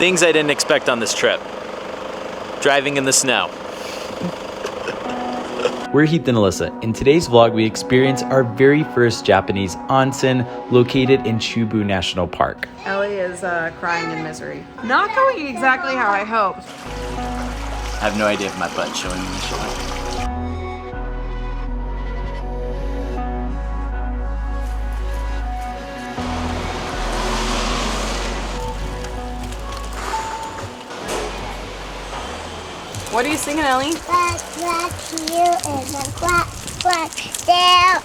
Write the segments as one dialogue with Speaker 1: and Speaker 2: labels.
Speaker 1: Things I didn't expect on this trip. Driving in the snow.
Speaker 2: We're Heath and Alyssa. In today's vlog, we experience our very first Japanese onsen located in Chubu National Park.
Speaker 3: Ellie is crying in misery. Not going exactly how I hoped.
Speaker 1: I have no idea if my butt's showing me showing.
Speaker 3: What are you singing, Ellie?
Speaker 4: Quack, quack, here is a quack, quack, there.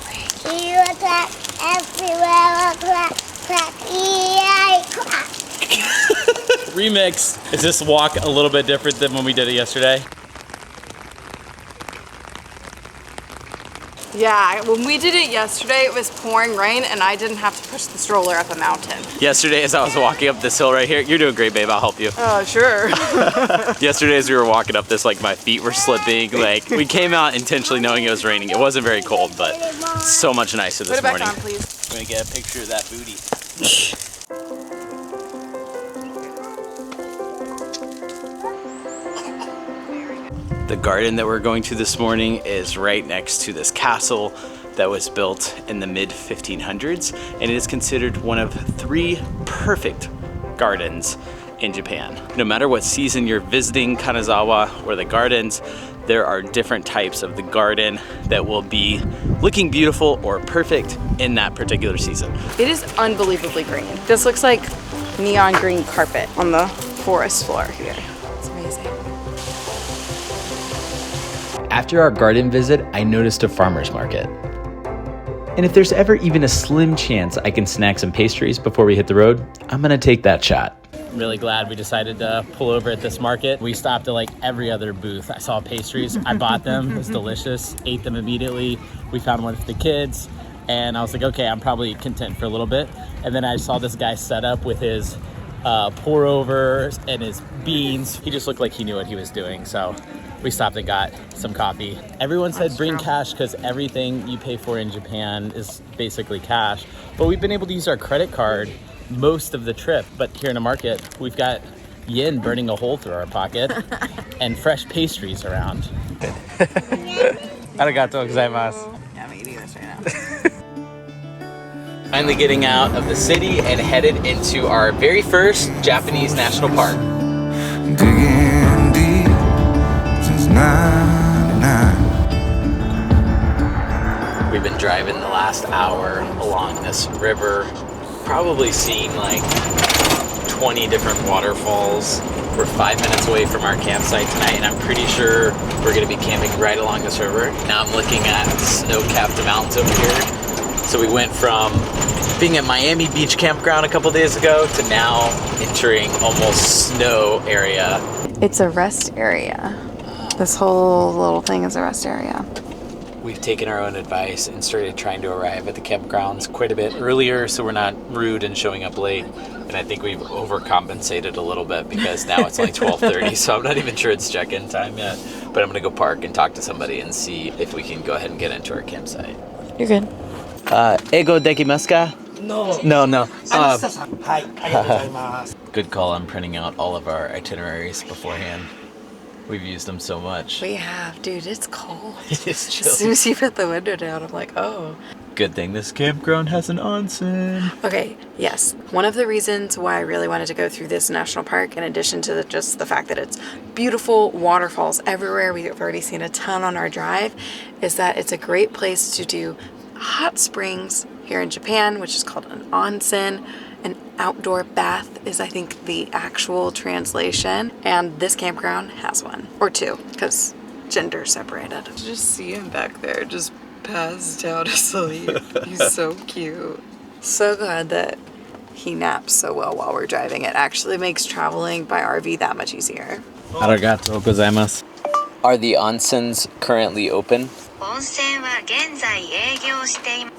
Speaker 4: Here a quack, everywhere a quack, quack, yay, quack.
Speaker 1: Remix. Is this walk a little bit different than when we did it yesterday?
Speaker 3: Yeah, when we did it yesterday, it was pouring rain and I didn't have to push the stroller up a mountain.
Speaker 1: Yesterday, as I was walking up this hill right here, you're doing great, babe, I'll help you.
Speaker 3: Oh, sure.
Speaker 1: Yesterday, as we were walking up this, like, my feet were slipping. Like, we came out intentionally knowing it was raining. It wasn't very cold, but so much nicer this morning.
Speaker 3: Put it back on, please.
Speaker 1: I'm gonna get a picture of that booty. The garden that we're going to this morning is right next to this castle that was built in the mid-1500s, and it is considered one of 3 perfect gardens in Japan. No matter what season you're visiting Kanazawa or the gardens, there are different types of the garden that will be looking beautiful or perfect in that particular season.
Speaker 3: It is unbelievably green. This looks like neon green carpet on the forest floor here. It's amazing.
Speaker 2: After our garden visit, I noticed a farmer's market. And if there's ever even a slim chance I can snack some pastries before we hit the road, I'm gonna take that shot.
Speaker 1: I'm really glad we decided to pull over at this market. We stopped at like every other booth. I saw pastries, I bought them, it was delicious, ate them immediately. We found one for the kids, and I was like, okay, I'm probably content for a little bit. And then I saw this guy set up with his pour over and his beans. He just looked like he knew what he was doing, so we stopped and got some coffee. Everyone said bring cash because everything you pay for in Japan is basically cash. But we've been able to use our credit card most of the trip. But here in the market, we've got yen burning a hole through our pocket and fresh pastries around. Arigatou gozaimasu.
Speaker 3: Yeah, I'm eating this right now.
Speaker 1: Finally getting out of the city and headed into our very first Japanese national park.
Speaker 5: Digging deep since '99.
Speaker 1: We've been driving the last hour along this river, probably seen like 20 different waterfalls. We're 5 minutes away from our campsite tonight, and I'm pretty sure we're gonna be camping right along this river. Now I'm looking at snow-capped mountains over here. So we went from being at Miami Beach campground a couple days ago to now entering almost snow area.
Speaker 3: It's a rest area. This whole little thing is a rest area.
Speaker 1: We've taken our own advice and started trying to arrive at the campgrounds quite a bit earlier so we're not rude and showing up late. And I think we've overcompensated a little bit because now it's like 12:30, so I'm not even sure it's check-in time yet. But I'm gonna go park and talk to somebody and see if we can go ahead and get into our campsite.
Speaker 3: You're good.
Speaker 1: Ego dekimasu ka?
Speaker 6: No.
Speaker 1: No.
Speaker 6: Hi.
Speaker 1: Good call on printing out all of our itineraries beforehand. We've used them so much.
Speaker 3: We have, dude, it's cold.
Speaker 1: It's
Speaker 3: As soon
Speaker 1: chilly.
Speaker 3: as you put the window down, I'm like, oh.
Speaker 1: Good thing this campground has an onsen.
Speaker 3: Okay, yes. One of the reasons why I really wanted to go through this national park, in addition to just the fact that it's beautiful waterfalls everywhere, we've already seen a ton on our drive, is that it's a great place to do hot springs here in Japan, which is called an onsen. An outdoor bath is, I think, the actual translation. And this campground has one. Or 2, because gender separated. Just see him back there, just passed out asleep. He's so cute. So glad that he naps so well while we're driving. It actually makes traveling by RV that much easier.
Speaker 1: Arigatou gozaimasu. Are the onsens currently open?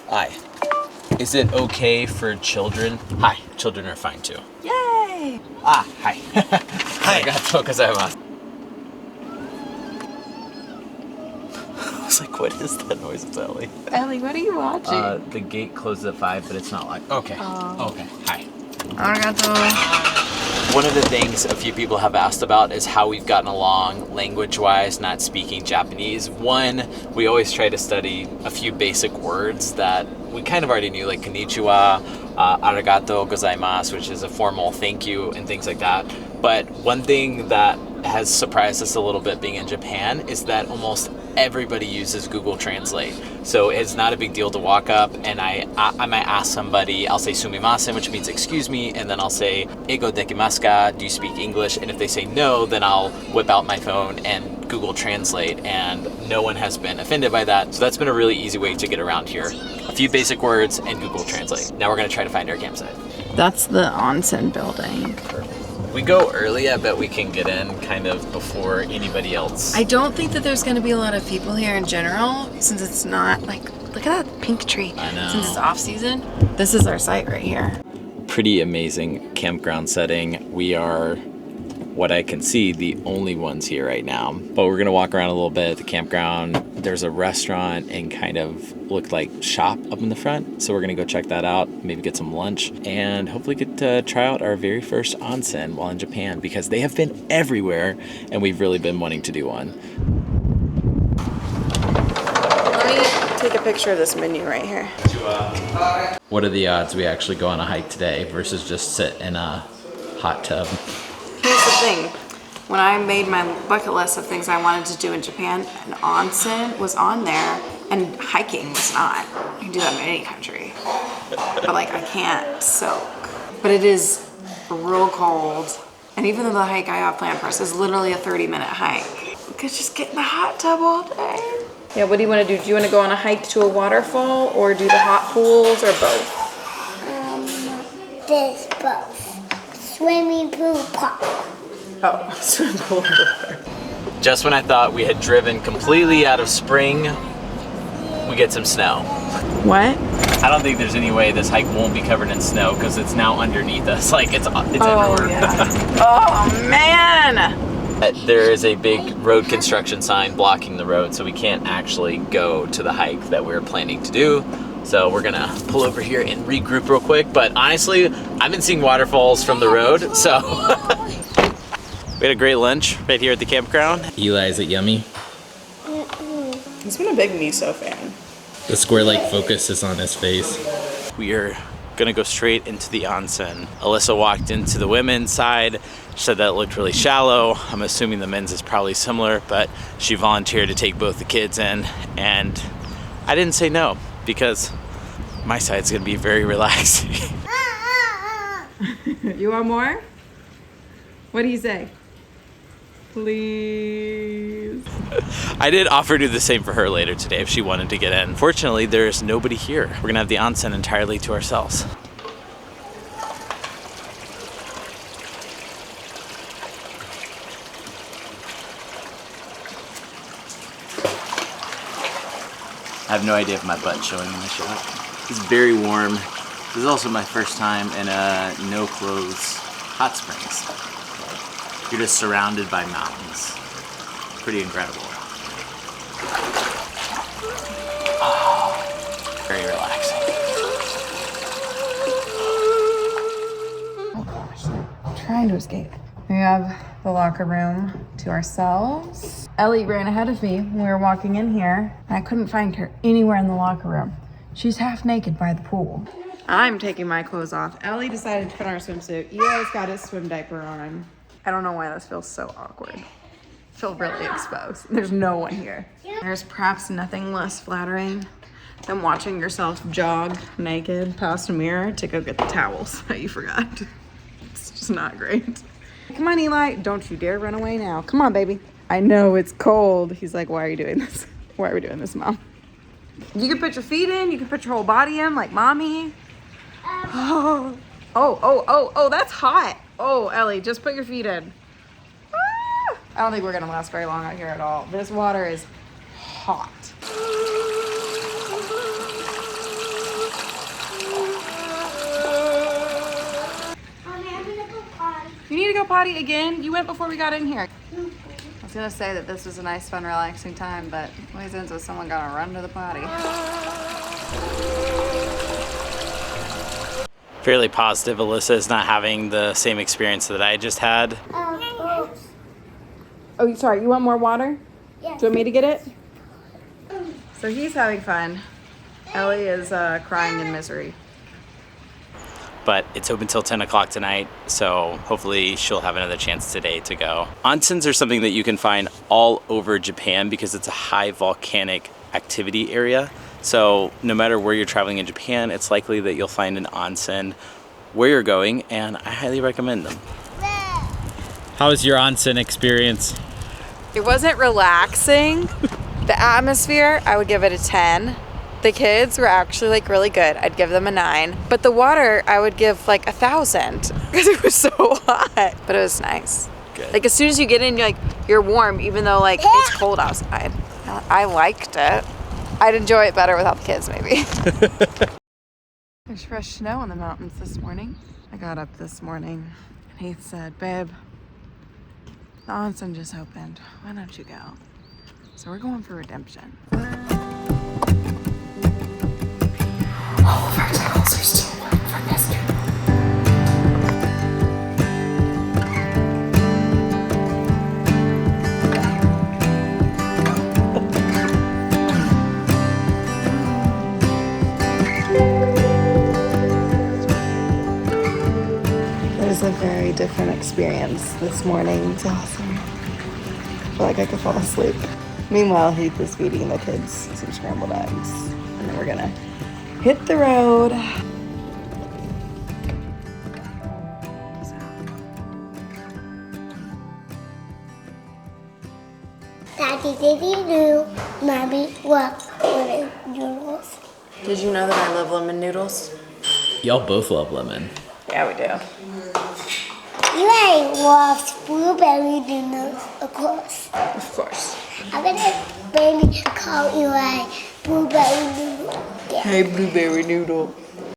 Speaker 1: Hi. Is it okay for children? Hi, children are fine too.
Speaker 3: Yay!
Speaker 1: Hi. Hi. Arigatou gozaimasu. I was like, what is that noise? It's Ellie.
Speaker 3: Ellie, what are you watching?
Speaker 1: The gate closes at 5, but it's not like. Okay.
Speaker 3: Oh.
Speaker 1: Okay. Hi.
Speaker 3: Arigato.
Speaker 1: One of the things a few people have asked about is how we've gotten along language-wise, not speaking Japanese. One, we always try to study a few basic words that we kind of already knew, like konnichiwa, arigato gozaimasu, which is a formal thank you and things like that. But one thing that has surprised us a little bit being in Japan is that almost everybody uses Google Translate. So it's not a big deal to walk up and I might ask somebody, I'll say sumimasen, which means excuse me, and then I'll say eigo dekimasu ka, do you speak English? And if they say no, then I'll whip out my phone and Google Translate, and no one has been offended by that. So that's been a really easy way to get around here. A few basic words and Google Translate. Now we're gonna try to find our campsite.
Speaker 3: That's the Onsen building.
Speaker 1: We go early, I bet we can get in kind of before anybody else.
Speaker 3: I don't think that there's going to be a lot of people here in general, since it's not like, look at that pink tree.
Speaker 1: I know.
Speaker 3: Since it's off season. This is our site right here.
Speaker 1: Pretty amazing campground setting. We are, what I can see, the only ones here right now. But we're gonna walk around a little bit at the campground. There's a restaurant and kind of looked like shop up in the front. So we're gonna go check that out, maybe get some lunch, and hopefully get to try out our very first onsen while in Japan, because they have been everywhere and we've really been wanting to do one.
Speaker 3: Let me take a picture of this menu right here.
Speaker 1: What are the odds we actually go on a hike today versus just sit in a hot tub?
Speaker 3: Here's the thing. When I made my bucket list of things I wanted to do in Japan, an onsen was on there and hiking was not. You can do that in any country. But like, I can't soak. But it is real cold. And even though the hike I have planned for us is literally a 30-minute hike, we could just get in the hot tub all day. Yeah, what do you want to do? Do you want to go on a hike to a waterfall or do the hot pools or both?
Speaker 4: There's both. Swimming pool park.
Speaker 3: Oh, swimming pool.
Speaker 1: Just when I thought we had driven completely out of spring, we get some snow.
Speaker 3: What?
Speaker 1: I don't think there's any way this hike won't be covered in snow because it's now underneath us. Like it's everywhere.
Speaker 3: Yeah. Oh man!
Speaker 1: There is a big road construction sign blocking the road, so we can't actually go to the hike that we're planning to do. So we're gonna pull over here and regroup real quick. But honestly, I've been seeing waterfalls from the road, so. We had a great lunch right here at the campground. Eli, is it yummy?
Speaker 3: He's been a big miso fan.
Speaker 1: The square-like focus is on his face. We are gonna go straight into the onsen. Alyssa walked into the women's side. She said that it looked really shallow. I'm assuming the men's is probably similar, but she volunteered to take both the kids in, and I didn't say no because my side's gonna be very relaxing.
Speaker 3: You want more? What do you say? Please.
Speaker 1: I did offer to do the same for her later today if she wanted to get in. Fortunately, there's nobody here. We're gonna have the onsen entirely to ourselves. I have no idea if my butt's showing in the shot. It's very warm. This is also my first time in a no clothes hot springs. You're just surrounded by mountains. Pretty incredible. Oh, very relaxing.
Speaker 3: Oh gosh, I'm trying to escape. We have the locker room to ourselves. Ellie ran ahead of me when we were walking in here. I couldn't find her anywhere in the locker room. She's half naked by the pool. I'm taking my clothes off. Ellie decided to put on her swimsuit. Eli's got his swim diaper on. I don't know why this feels so awkward. I feel really exposed. There's no one here. There's perhaps nothing less flattering than watching yourself jog naked past a mirror to go get the towels that you forgot. It's just not great. Come on, Eli. Don't you dare run away now. Come on, baby. I know it's cold. He's like, why are you doing this? Why are we doing this, Mom? You can put your feet in. You can put your whole body in like Mommy. Oh, that's hot. Oh, Ellie, just put your feet in. Ah! I don't think we're gonna last very long out here at all. This water is hot.
Speaker 4: Mommy, I'm gonna go potty.
Speaker 3: You need to go potty again? You went before we got in here. I was gonna say that this was a nice, fun, relaxing time, but what ends with someone gonna run to the potty?
Speaker 1: Fairly positive Alyssa is not having the same experience that I just had.
Speaker 3: Oh, sorry, you want more water?
Speaker 4: Yes.
Speaker 3: Do you want me to get it? So he's having fun. Ellie is crying in misery.
Speaker 1: But it's open till 10 o'clock tonight, so hopefully she'll have another chance today to go. Onsens are something that you can find all over Japan because it's a high volcanic activity area. So no matter where you're traveling in Japan, it's likely that you'll find an onsen where you're going, and I highly recommend them. How was your onsen experience?
Speaker 3: It wasn't relaxing. The atmosphere, I would give it a 10. The kids were actually like really good. I'd give them a 9. But the water, I would give like 1,000 because it was so hot. But it was nice.
Speaker 1: Good.
Speaker 3: Like as soon as you get in, you're warm, even though like it's cold outside. I liked it. I'd enjoy it better without the kids, maybe. There's fresh snow on the mountains this morning. I got up this morning and Heath said, "Babe, the onsen just opened. Why don't you go?" So we're going for redemption. All of our towels are still wet from yesterday. It was a very different experience this morning. It's awesome. I feel like I could fall asleep. Meanwhile, Heath is feeding the kids some scrambled eggs. And then we're gonna hit the road.
Speaker 4: Daddy, did you do Mommy what with noodles?
Speaker 3: Did you know that I love lemon noodles?
Speaker 2: Y'all both love lemon.
Speaker 3: Yeah, we do.
Speaker 4: You ain't love blueberry noodles, of course.
Speaker 3: Of course.
Speaker 4: I'm gonna baby call you a blueberry noodle. Yeah.
Speaker 3: Hey, blueberry noodle.